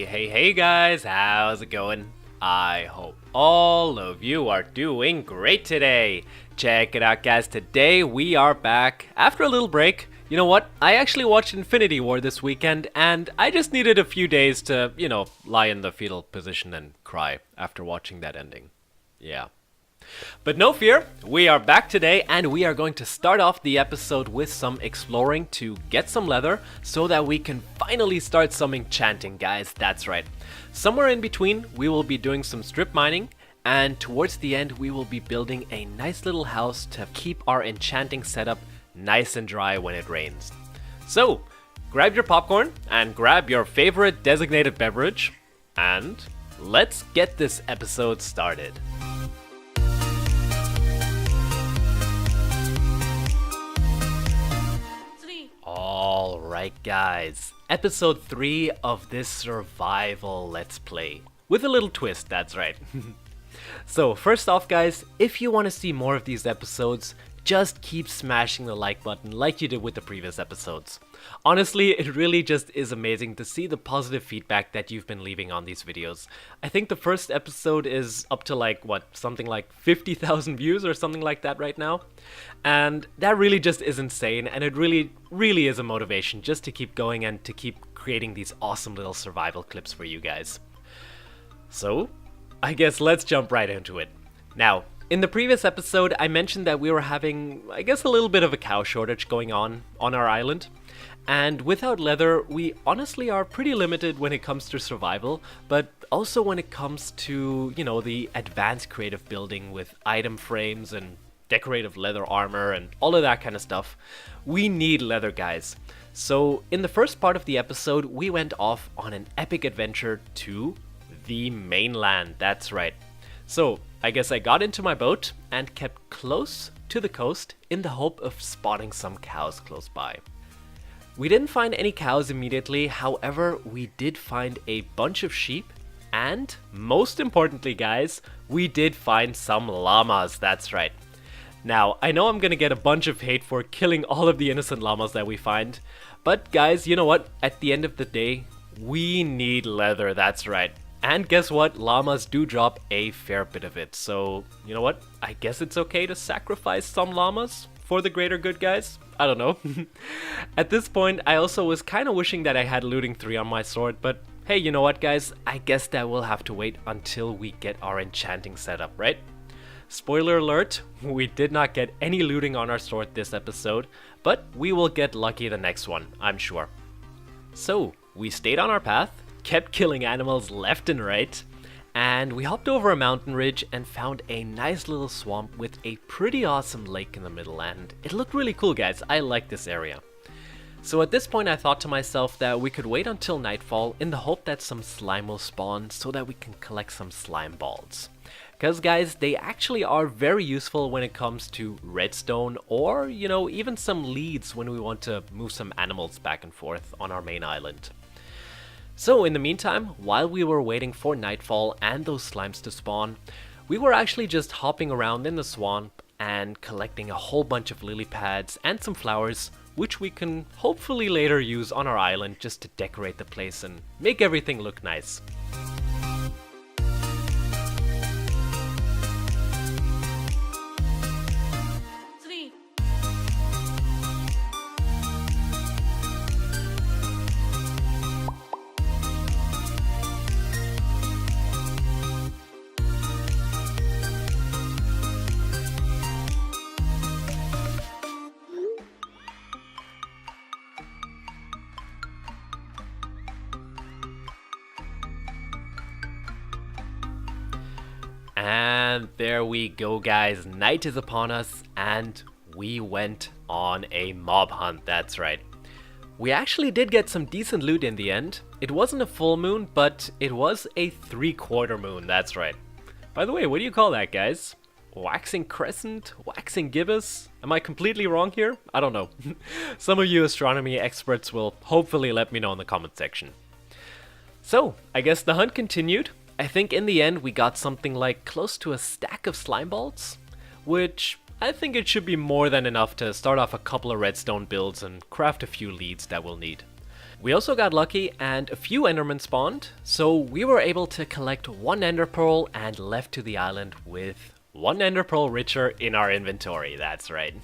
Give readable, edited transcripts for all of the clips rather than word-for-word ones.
Hey guys, how's it going? I hope all of you are doing great today. Check it out guys, today we are back after a little break. You know what? I actually watched Infinity War this weekend and I just needed a few days to, lie in the fetal position and cry after watching that ending. Yeah. But no fear, we are back today and we are going to start off the episode with some exploring to get some leather so that we can finally start some enchanting, guys. That's right. Somewhere in between, we will be doing some strip mining, and towards the end, we will be building a nice little house to keep our enchanting setup nice and dry when it rains. So, grab your popcorn and grab your favorite designated beverage, and let's get this episode started. Alright guys, episode 3 of this survival let's play. With a little twist, that's right. So first off guys, if you want to see more of these episodes, just keep smashing the like button like you did with the previous episodes. Honestly, it really just is amazing to see the positive feedback that you've been leaving on these videos. I think the first episode is up to something like 50,000 views or something like that right now. And that really just is insane, and it really is a motivation just to keep going and to keep creating these awesome little survival clips for you guys. So, I guess let's jump right into it. Now, in the previous episode, I mentioned that we were having, a little bit of a cow shortage going on our island. And without leather, we honestly are pretty limited when it comes to survival, but also when it comes to, the advanced creative building with item frames and decorative leather armor and all of that kind of stuff. We need leather, guys. So in the first part of the episode, we went off on an epic adventure to the mainland. That's right. So I guess I got into my boat and kept close to the coast in the hope of spotting some cows close by. We didn't find any cows immediately, however, we did find a bunch of sheep, and most importantly guys, we did find some llamas, that's right. Now, I know I'm gonna get a bunch of hate for killing all of the innocent llamas that we find, but guys, you know what? At the end of the day, we need leather, that's right. And guess what? Llamas do drop a fair bit of it, so you know what? I guess it's okay to sacrifice some llamas for the greater good, guys. I don't know. At this point, I also was kind of wishing that I had looting 3 on my sword, but hey, you know what guys? I guess that will have to wait until we get our enchanting setup, right? Spoiler alert, we did not get any looting on our sword this episode, but we will get lucky the next one, I'm sure. So, we stayed on our path, kept killing animals left and right, and we hopped over a mountain ridge and found a nice little swamp with a pretty awesome lake in the middle, and it looked really cool guys. I like this area. So at this point I thought to myself that we could wait until nightfall in the hope that some slime will spawn so that we can collect some slime balls. Because guys, they actually are very useful when it comes to redstone or, even some leads when we want to move some animals back and forth on our main island. So in the meantime, while we were waiting for nightfall and those slimes to spawn, we were actually just hopping around in the swamp and collecting a whole bunch of lily pads and some flowers, which we can hopefully later use on our island just to decorate the place and make everything look nice. And there we go guys, night is upon us and we went on a mob hunt, that's right. We actually did get some decent loot in the end. It wasn't a full moon, but it was a 3/4 moon, that's right. By the way, what do you call that guys? Waxing crescent? Waxing gibbous? Am I completely wrong here? I don't know. Some of you astronomy experts will hopefully let me know in the comment section. So, I guess the hunt continued. I think in the end we got something like close to a stack of slime balls, which I think it should be more than enough to start off a couple of redstone builds and craft a few leads that we'll need. We also got lucky and a few endermen spawned, so we were able to collect one ender pearl and left to the island with one ender pearl richer in our inventory, that's right.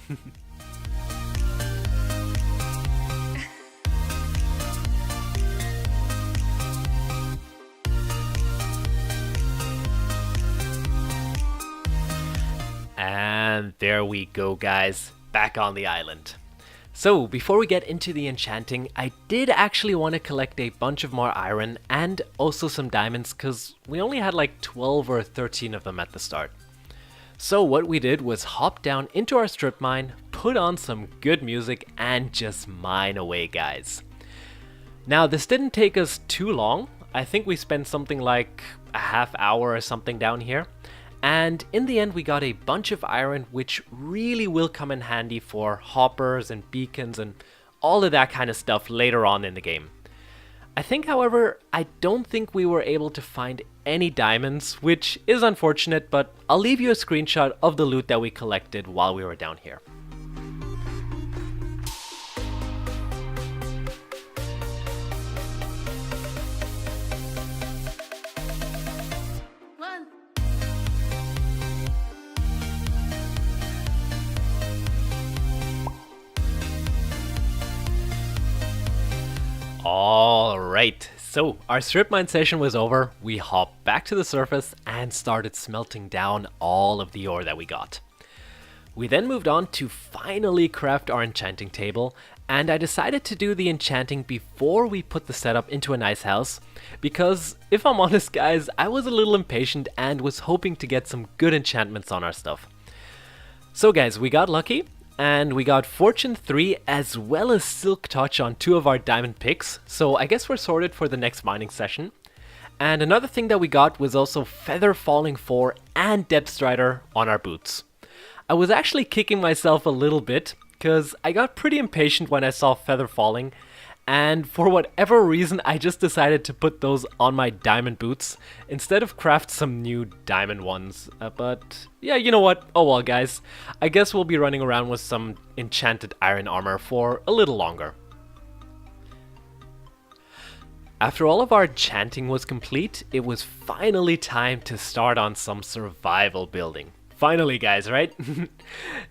And there we go, guys, back on the island. So before we get into the enchanting, I did actually want to collect a bunch of more iron and also some diamonds, because we only had like 12 or 13 of them at the start. So what we did was hop down into our strip mine, put on some good music, and just mine away, guys. Now this didn't take us too long. I think we spent something like a half hour or something down here. And in the end we got a bunch of iron, which really will come in handy for hoppers and beacons and all of that kind of stuff later on in the game. I think, however, I don't think we were able to find any diamonds, which is unfortunate, but I'll leave you a screenshot of the loot that we collected while we were down here. Alright, so our strip mine session was over, we hopped back to the surface and started smelting down all of the ore that we got. We then moved on to finally craft our enchanting table, and I decided to do the enchanting before we put the setup into a nice house, because if I'm honest guys, I was a little impatient and was hoping to get some good enchantments on our stuff. So guys, we got lucky. And we got Fortune 3 as well as Silk Touch on 2 of our diamond picks, so I guess we're sorted for the next mining session. And another thing that we got was also Feather Falling 4 and Depth Strider on our boots. I was actually kicking myself a little bit, because I got pretty impatient when I saw Feather Falling, and for whatever reason I just decided to put those on my diamond boots instead of craft some new diamond ones. But yeah, you know what, oh well guys, I guess we'll be running around with some enchanted iron armor for a little longer. After all of our enchanting was complete, it was finally time to start on some survival building. Finally guys, right?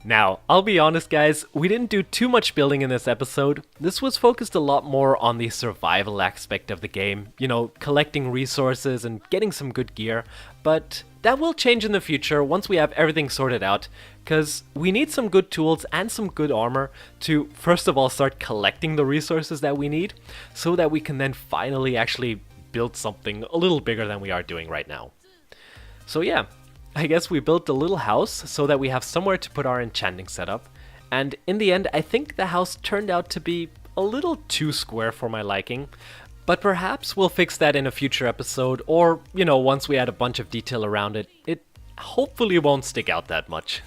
Now, I'll be honest guys, we didn't do too much building in this episode. This was focused a lot more on the survival aspect of the game, you know, collecting resources and getting some good gear, but that will change in the future once we have everything sorted out, because we need some good tools and some good armor to first of all start collecting the resources that we need, so that we can then finally actually build something a little bigger than we are doing right now. So yeah, I guess we built a little house so that we have somewhere to put our enchanting setup, and in the end I think the house turned out to be a little too square for my liking, but perhaps we'll fix that in a future episode, or, you know, once we add a bunch of detail around it, it hopefully won't stick out that much.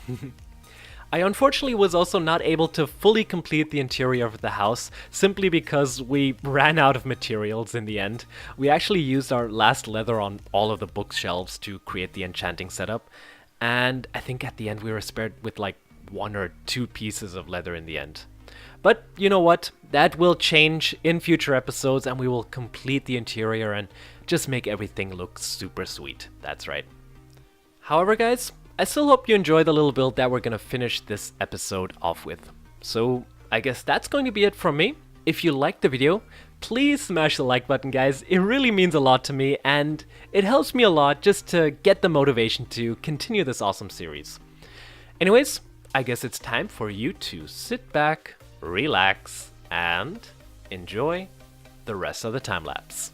I unfortunately was also not able to fully complete the interior of the house, simply because we ran out of materials in the end. We actually used our last leather on all of the bookshelves to create the enchanting setup, and I think at the end we were spared with like 1 or 2 pieces of leather in the end. But you know what, that will change in future episodes and we will complete the interior and just make everything look super sweet, that's right. However guys, I still hope you enjoy the little build that we're gonna finish this episode off with. So I guess that's going to be it from me. If you liked the video, please smash the like button guys, it really means a lot to me and it helps me a lot just to get the motivation to continue this awesome series. Anyways, I guess it's time for you to sit back, relax, and enjoy the rest of the time lapse.